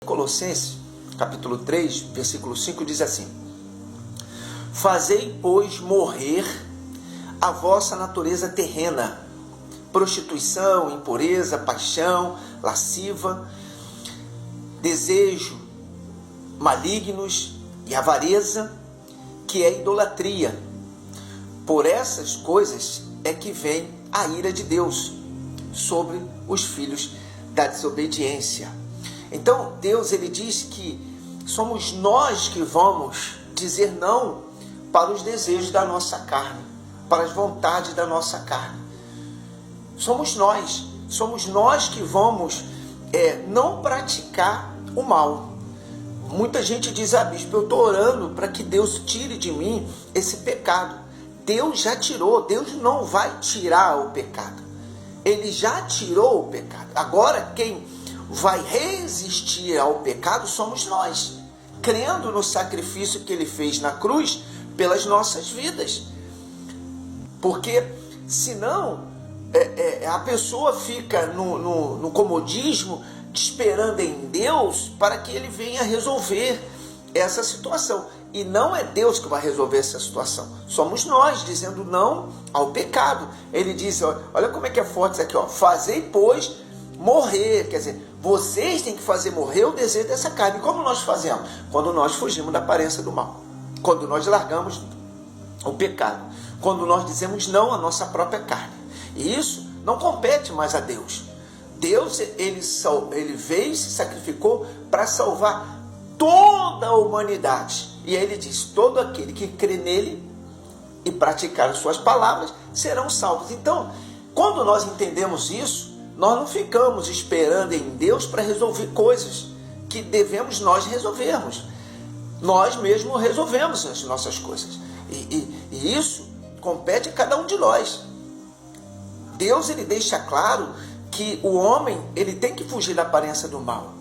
Colossenses, capítulo 3, versículo 5, diz assim: fazei, pois, morrer a vossa natureza terrena, prostituição, impureza, paixão, lasciva, desejo malignos e avareza, que é idolatria. Por essas coisas é que vem a ira de Deus sobre os filhos da desobediência. Então Deus, ele diz que somos nós que vamos dizer não para os desejos da nossa carne, para as vontades da nossa carne. Somos nós que vamos não praticar o mal. Muita gente diz: bispo, eu estou orando para que Deus tire de mim esse pecado. Deus já tirou, Deus não vai tirar o pecado. Ele já tirou o pecado. Agora quem vai resistir ao pecado somos nós, crendo no sacrifício que ele fez na cruz pelas nossas vidas. Porque senão a pessoa fica no comodismo, esperando em Deus para que ele venha resolver essa situação. E não é Deus que vai resolver essa situação. Somos nós dizendo não ao pecado. Ele diz, olha como é que é forte isso aqui, fazei, pois, morrer. Quer dizer, vocês têm que fazer morrer o desejo dessa carne. E como nós fazemos? Quando nós fugimos da aparência do mal. Quando nós largamos o pecado. Quando nós dizemos não à nossa própria carne. E isso não compete mais a Deus. Deus, ele veio e se sacrificou para salvar toda a humanidade. E aí ele diz, todo aquele que crê nele e praticar as suas palavras serão salvos. Então, quando nós entendemos isso, nós não ficamos esperando em Deus para resolver coisas que devemos nós resolvermos. Nós mesmos resolvemos as nossas coisas. E isso compete a cada um de nós. Deus, ele deixa claro que o homem, ele tem que fugir da aparência do mal.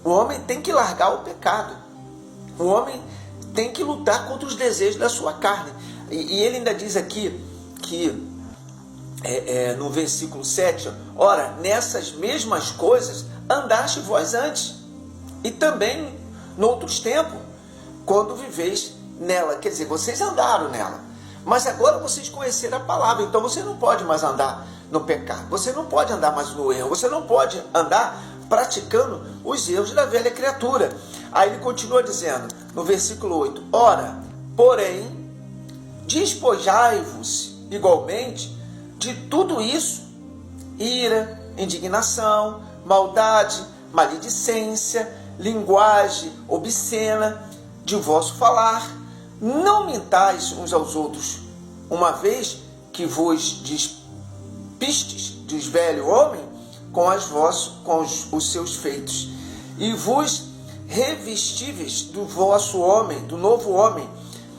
O homem tem que largar o pecado. O homem tem que lutar contra os desejos da sua carne. E ele ainda diz aqui que no versículo 7, ora, nessas mesmas coisas andaste vós antes, e também noutros tempos, quando viveis nela. Quer dizer, vocês andaram nela, mas agora vocês conheceram a palavra, então você não pode mais andar no pecado, você não pode andar mais no erro, você não pode andar praticando os erros da velha criatura. Aí ele continua dizendo, no versículo 8, ora, porém, despojai-vos igualmente de tudo isso, ira, indignação, maldade, maledicência, linguagem obscena de vosso falar. Não mintais uns aos outros, uma vez que vos despistes dos velho homem com os seus feitos, e vos revestíveis do vosso homem, do novo homem,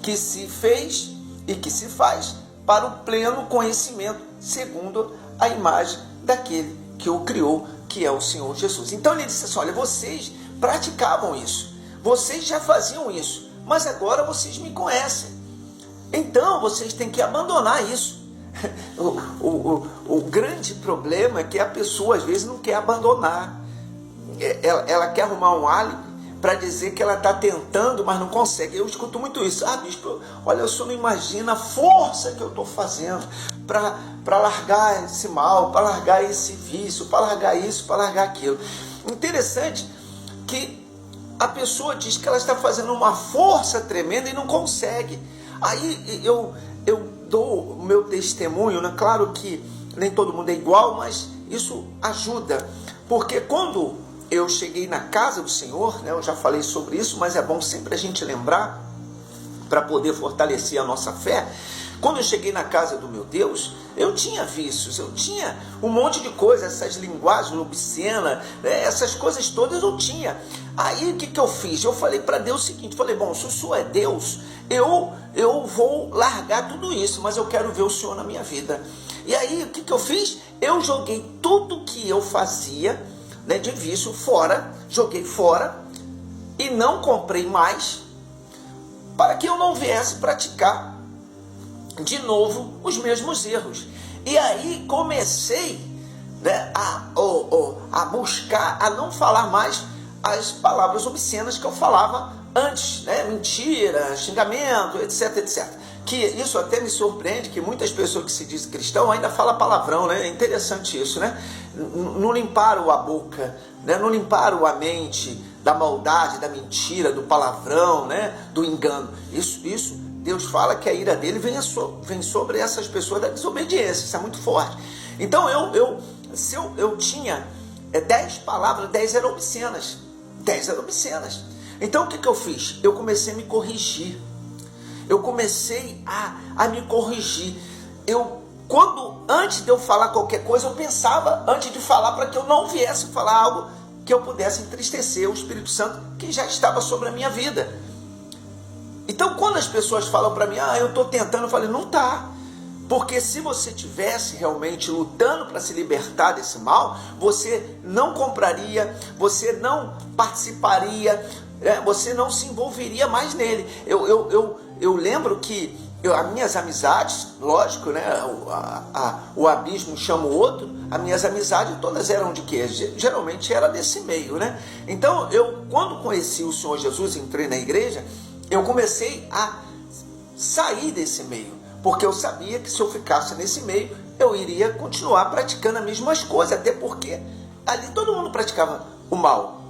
que se fez e que se faz para o pleno conhecimento, segundo a imagem daquele que o criou, que é o Senhor Jesus. Então ele disse assim, olha, vocês praticavam isso, vocês já faziam isso, mas agora vocês me conhecem. Então vocês têm que abandonar isso. O grande problema é que a pessoa às vezes não quer abandonar. Ela quer arrumar um álibi para dizer que ela está tentando, mas não consegue. Eu escuto muito isso. Bispo, olha, o senhor não imagina a força que eu estou fazendo para largar esse mal, para largar esse vício, para largar isso, para largar aquilo. Interessante que a pessoa diz que ela está fazendo uma força tremenda e não consegue. Aí eu dou o meu testemunho, né? Claro que nem todo mundo é igual, mas isso ajuda. Porque quando eu cheguei na casa do Senhor, né, eu já falei sobre isso, mas é bom sempre a gente lembrar para poder fortalecer a nossa fé. Quando eu cheguei na casa do meu Deus, eu tinha vícios, eu tinha um monte de coisas, essas linguagens obscenas, né, essas coisas todas eu tinha. Aí o que eu fiz? Eu falei para Deus o seguinte, falei, bom, se o Senhor é Deus, eu vou largar tudo isso, mas eu quero ver o Senhor na minha vida. E aí o que eu fiz? Eu joguei tudo que eu fazia, né, de vício fora, joguei fora e não comprei mais, para que eu não viesse praticar de novo os mesmos erros. E aí comecei, né, a buscar, a não falar mais as palavras obscenas que eu falava antes, né? Mentira, xingamento, etc, etc. Que isso até me surpreende, que muitas pessoas que se dizem cristão ainda falam palavrão, né? É interessante isso, né? Não limparam a boca, né? Não limparam a mente da maldade, da mentira, do palavrão, né? Do engano. Isso, Deus fala que a ira dele vem sobre essas pessoas da desobediência. Isso é muito forte. Então se eu tinha 10 palavras, 10 eram obscenas. 10 eram obscenas. Então o que eu fiz? Eu comecei a me corrigir. Eu comecei a me corrigir. Antes de eu falar qualquer coisa, eu pensava antes de falar, para que eu não viesse falar algo que eu pudesse entristecer o Espírito Santo que já estava sobre a minha vida. Então, quando as pessoas falam para mim, eu estou tentando, eu falei, não está. Porque se você estivesse realmente lutando para se libertar desse mal, você não compraria, você não participaria, você não se envolveria mais nele. Eu lembro que as minhas amizades, lógico, né? O abismo chama o outro. As minhas amizades todas eram de quê? Geralmente era desse meio, né? Então, quando conheci o Senhor Jesus, entrei na igreja, eu comecei a sair desse meio, porque eu sabia que se eu ficasse nesse meio, eu iria continuar praticando as mesmas coisas, até porque ali todo mundo praticava o mal.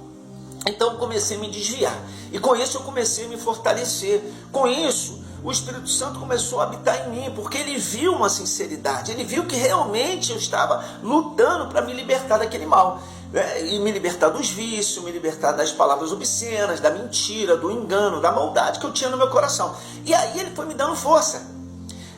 Então eu comecei a me desviar, e com isso eu comecei a me fortalecer. Com isso, o Espírito Santo começou a habitar em mim, porque ele viu uma sinceridade, ele viu que realmente eu estava lutando para me libertar daquele mal, e me libertar dos vícios, me libertar das palavras obscenas, da mentira, do engano, da maldade que eu tinha no meu coração. E aí ele foi me dando força.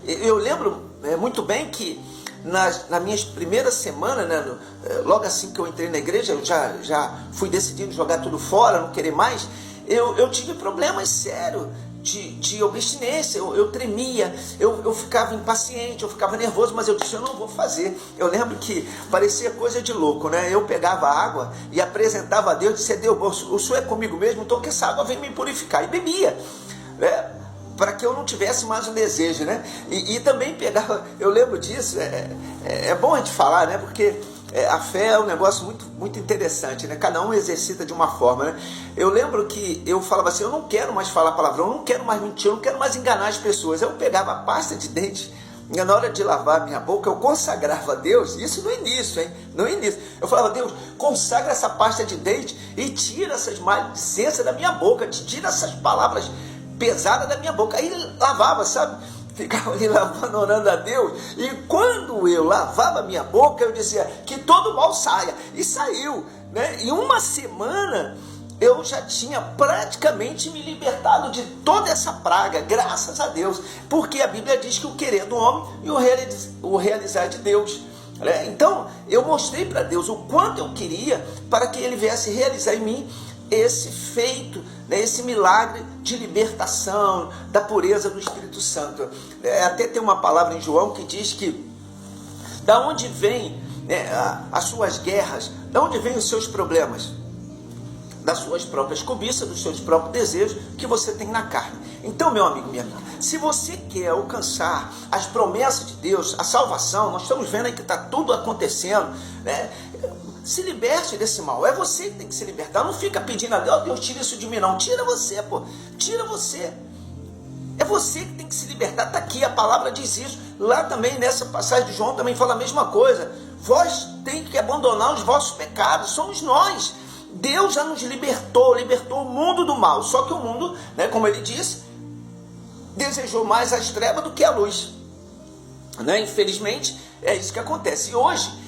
Eu lembro muito bem que nas minhas primeiras semanas, né, logo assim que eu entrei na igreja, eu já fui decidindo jogar tudo fora, não querer mais. Eu tive problemas sérios de abstinência. Eu tremia, eu ficava impaciente, eu ficava nervoso, mas eu disse, eu não vou fazer. Eu lembro que parecia coisa de louco, né? Eu pegava água e apresentava a Deus, disse, Deus, o Senhor é comigo mesmo, então que essa água vem me purificar. E bebia, né? Para que eu não tivesse mais um desejo, né? E também pegava, eu lembro disso, é bom a gente falar, né? Porque a fé é um negócio muito, muito interessante, né? Cada um exercita de uma forma, né? Eu lembro que eu falava assim, eu não quero mais falar palavrão, eu não quero mais mentir, eu não quero mais enganar as pessoas. Eu pegava a pasta de dente, e na hora de lavar a minha boca, eu consagrava a Deus, isso no início, hein? No início. Eu falava, Deus, consagra essa pasta de dente e tira essas maledicências da minha boca, tira essas palavras pesadas da minha boca. Aí lavava, sabe? Ficava ali lavando, orando a Deus, e quando eu lavava a minha boca, eu dizia, que todo mal saia, e saiu, né? Em uma semana, eu já tinha praticamente me libertado de toda essa praga, graças a Deus, porque a Bíblia diz que o querer do homem e o realizar de Deus. Então, eu mostrei para Deus o quanto eu queria, para que Ele viesse realizar em mim esse feito, né, esse milagre de libertação, da pureza do Espírito Santo. Até tem uma palavra em João que diz que da onde vem as suas guerras, da onde vem os seus problemas? Das suas próprias cobiças, dos seus próprios desejos que você tem na carne. Então, meu amigo, minha amiga, se você quer alcançar as promessas de Deus, a salvação, nós estamos vendo aí que está tudo acontecendo, né? Se liberte desse mal. É você que tem que se libertar. Não fica pedindo a Deus, Deus, tira isso de mim, não. Tira você, pô. Tira você. É você que tem que se libertar. Está aqui, a palavra diz isso. Lá também, nessa passagem de João, também fala a mesma coisa. Vós tem que abandonar os vossos pecados. Somos nós. Deus já nos libertou o mundo do mal. Só que o mundo, né, como ele disse, desejou mais as trevas do que a luz. Né? Infelizmente, é isso que acontece. E hoje,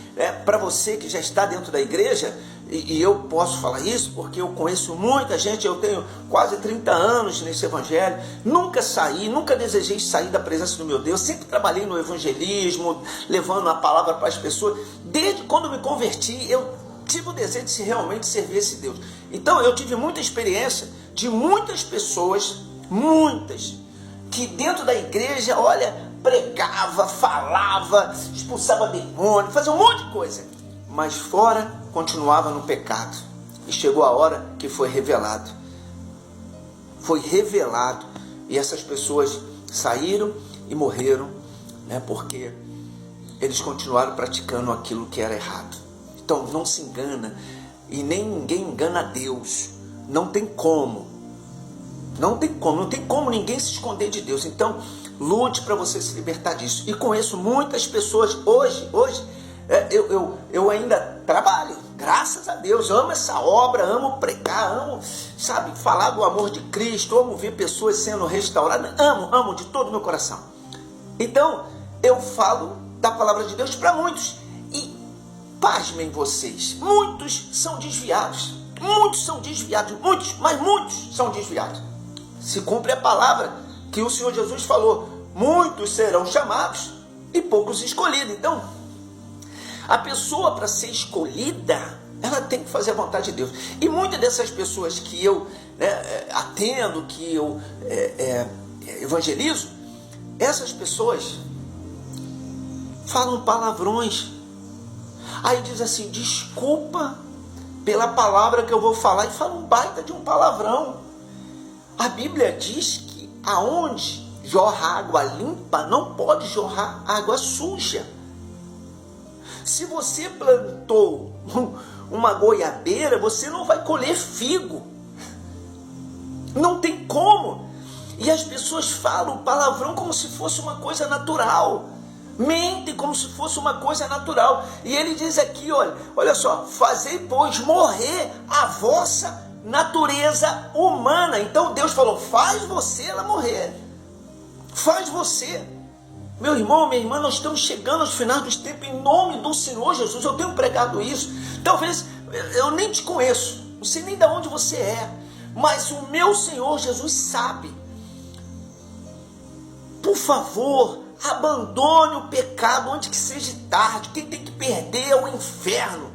para você que já está dentro da igreja, e eu posso falar isso porque eu conheço muita gente, eu tenho quase 30 anos nesse evangelho, nunca desejei sair da presença do meu Deus, sempre trabalhei no evangelismo, levando a palavra para as pessoas. Desde quando me converti, eu tive o desejo de realmente servir esse Deus. Então eu tive muita experiência de muitas pessoas, muitas, que dentro da igreja, olha, pregava, falava, expulsava demônio, fazia um monte de coisa, mas fora continuava no pecado. E chegou a hora que foi revelado, e essas pessoas saíram e morreram, né, porque eles continuaram praticando aquilo que era errado. Então não se engana, e nem ninguém engana Deus. Não tem como. Não tem como ninguém se esconder de Deus. Então, lute para você se libertar disso. E conheço muitas pessoas hoje, eu ainda trabalho, graças a Deus, amo essa obra, amo pregar, amo, sabe, falar do amor de Cristo, amo ver pessoas sendo restauradas, amo de todo o meu coração. Então, eu falo da palavra de Deus para muitos. E pasmem vocês, muitos são desviados, muitos são desviados. Se cumpre a palavra que o Senhor Jesus falou, muitos serão chamados e poucos escolhidos. Então, a pessoa, para ser escolhida, ela tem que fazer a vontade de Deus. E muitas dessas pessoas que eu atendo, que eu evangelizo, essas pessoas falam palavrões. Aí diz assim, desculpa pela palavra que eu vou falar, e fala um baita de um palavrão. A Bíblia diz que aonde jorra água limpa, não pode jorrar água suja. Se você plantou uma goiabeira, você não vai colher figo. Não tem como. E as pessoas falam palavrão como se fosse uma coisa natural. Mentem como se fosse uma coisa natural. E ele diz aqui, olha só, fazei, pois, morrer a vossa natureza humana. Então Deus falou, faz você ela morrer. Faz você. Meu irmão, minha irmã, nós estamos chegando aos finais dos tempos, em nome do Senhor Jesus. Eu tenho pregado isso. Talvez eu nem te conheço, não sei nem de onde você é, mas o meu Senhor Jesus sabe. Por favor, abandone o pecado antes que seja tarde. Quem tem que perder é o inferno.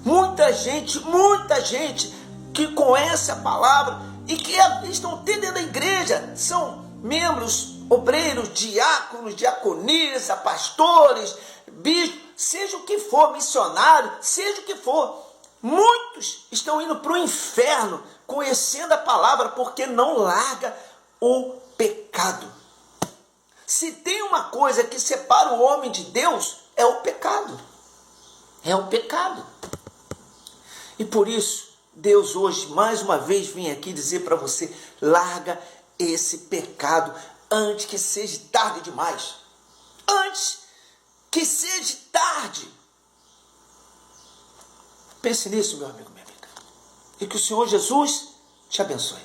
Muita gente que conhece a palavra e que estão até dentro da igreja, são membros, obreiros, diáconos, diaconisa, pastores, bispos, seja o que for, missionário, seja o que for. Muitos estão indo para o inferno conhecendo a palavra porque não larga o pecado. Se tem uma coisa que separa o homem de Deus, é o pecado. É o pecado. E por isso, Deus hoje, mais uma vez, vem aqui dizer para você, larga esse pecado antes que seja tarde demais. Antes que seja tarde. Pense nisso, meu amigo, minha amiga. E que o Senhor Jesus te abençoe.